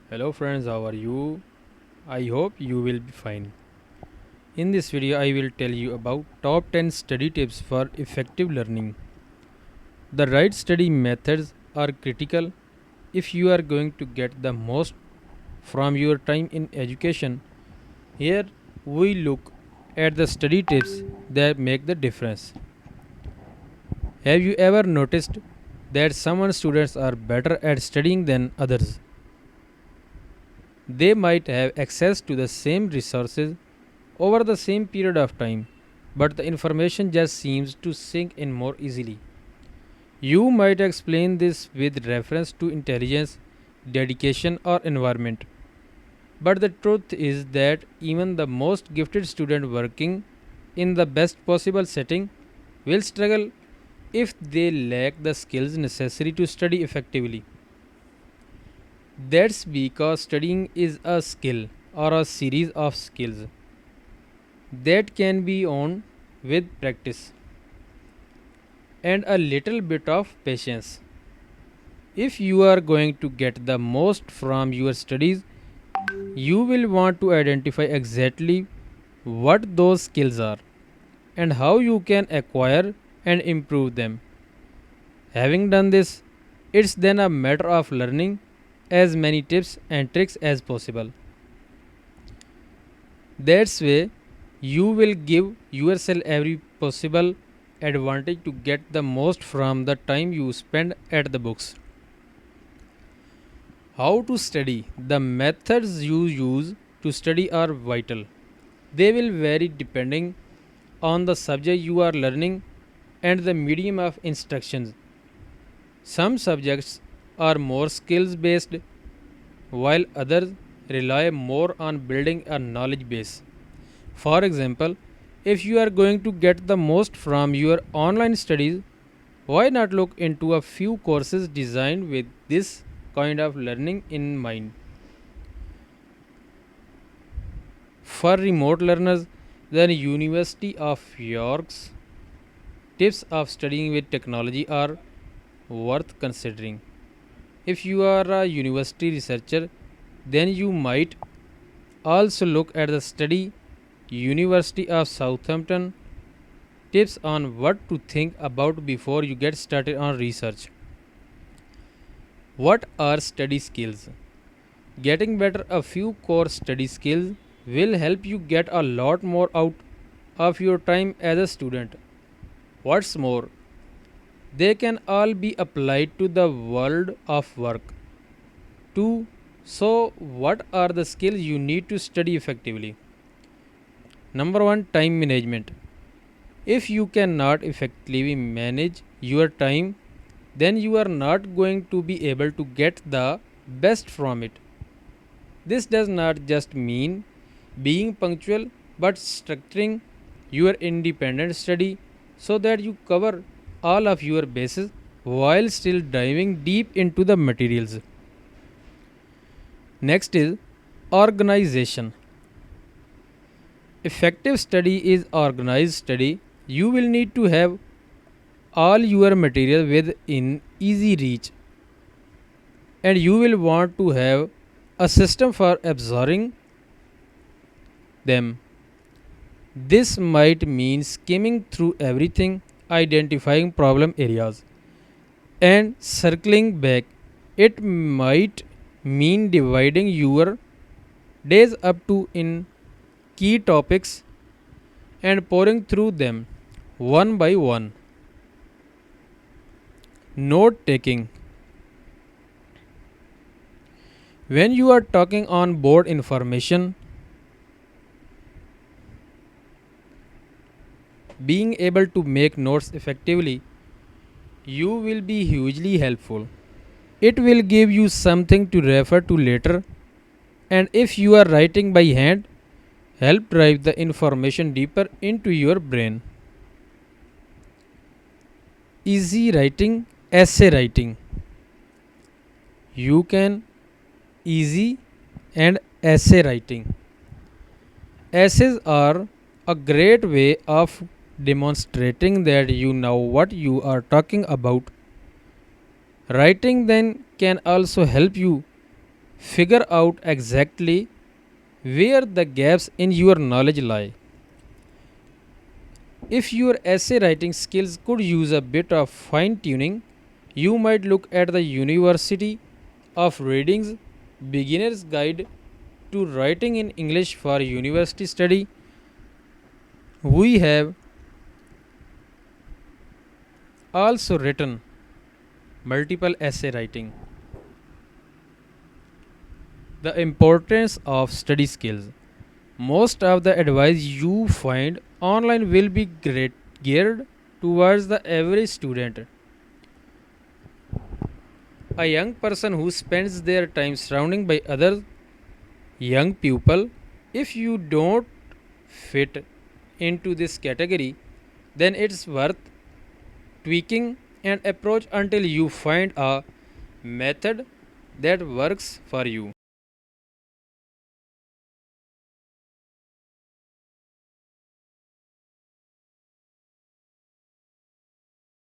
Hello friends, how are you? I hope you will be fine. In this video, I will tell you about top 10 study tips for effective learning. The right study methods are critical if you are going to get the most from your time in education. Here we look at the study tips that make the difference. Have you ever noticed that some students are better at studying than others? They might have access to the same resources over the same period of time, but the information just seems to sink in more easily. You might explain this with reference to intelligence, dedication, or environment. But the truth is that even the most gifted student working in the best possible setting will struggle if they lack the skills necessary to study effectively. That's because studying is a skill or a series of skills that can be honed with practice and a little bit of patience. If you are going to get the most from your studies, you will want to identify exactly what those skills are and how you can acquire and improve them. Having done this, it's then a matter of learning as many tips and tricks as possible. That's way you will give yourself every possible advantage to get the most from the time you spend at the books. How to study? The methods you use to study are vital. They will vary depending on the subject you are learning and the medium of instructions. Some subjects are more skills based, while others rely more on building a knowledge base. For example, if you are going to get the most from your online studies, why not look into a few courses designed with this kind of learning in mind? For remote learners, the University of York's tips of studying with technology are worth considering. If you are a university researcher, then you might also look at the study University of Southampton tips on what to think about before you get started on research. What are study skills? Getting better a few core study skills will help you get a lot more out of your time as a student. What's more, they can all be applied to the world of work too. So, what are the skills you need to study effectively? Number 1, time management. If you cannot effectively manage your time, then you are not going to be able to get the best from it. This does not just mean being punctual, but structuring your independent study so that you cover all of your bases while still diving deep into the materials. Next is organization. Effective study is organized study. You will need to have all your material within easy reach, and you will want to have a system for absorbing them. This might mean skimming through everything, identifying problem areas, and circling back. It might mean dividing your days up to in key topics and pouring through them one by one. Note taking. When you are talking on board information, being able to make notes effectively, you will be hugely helpful. It will give you something to refer to later, and if you are writing by hand, help drive the information deeper into your brain. Easy writing, essay writing. You can easy and essay writing. Essays are a great way of demonstrating that you know what you are talking about. Writing then can also help you Figure out exactly where the gaps in your knowledge lie. If your essay writing skills could use a bit of fine tuning, you might look at the University of Reading's Beginner's Guide to Writing in English for University Study. We have also written multiple essay writing. The importance of study skills. Most of the advice you find online will be geared towards the average student, a young person who spends their time surrounded by other young people. If you don't fit into this category, then it's worth tweaking and approach until you find a method that works for you.